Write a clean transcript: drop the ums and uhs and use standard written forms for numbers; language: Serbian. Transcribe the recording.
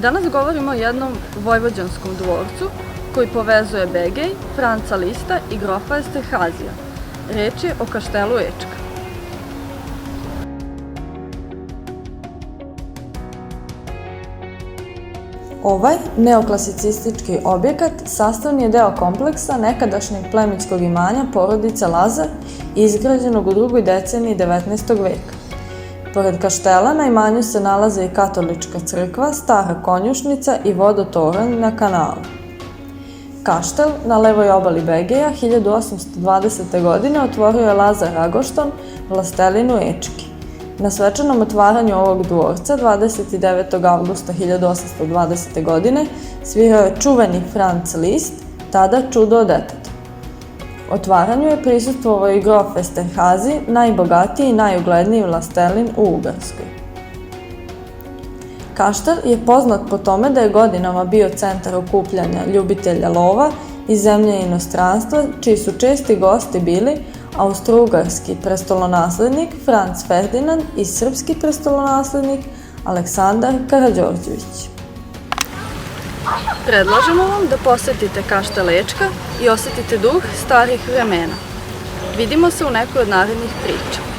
Danas govorimo o jednom vojvođanskom dvorcu koji povezuje Begej, Franca Lista i grofa Esterhazija. Reč je o kaštelu Ečka. Ovaj neoklasicistički objekat sastavni je deo kompleksa nekadašnjeg plemićkog imanja porodice Lazar, izgrađenog u drugoj deceniji 19. veka. Pored kaštela na imanju se nalaze i katolička crkva, stara konjušnica i vodotoranj na kanalu. Kaštel na levoj obali Begeja 1820. godine otvorio je Lazar Ragošton, vlastelinu Ečki. Na svečanom otvaranju ovog dvorca 29. avgusta 1820. godine svirao je čuveni Franc Liszt, tada čudo od deteta. Otvaranju je prisustvovao i grof Esterhazi, najbogatiji i najugledniji vlastelin u Ugarskoj. Kaštel je poznat po tome da je godinama bio centar okupljanja ljubitelja lova iz zemlje i inostranstva, čiji su česti gosti bili austrougarski prestolonaslednik Franc Ferdinand i srpski prestolonaslednik Aleksandar Karađorđević. Predlažemo vam da posetite kaštel Ečka i osetite duh starih vremena. Vidimo se u nekoj od narednih priča.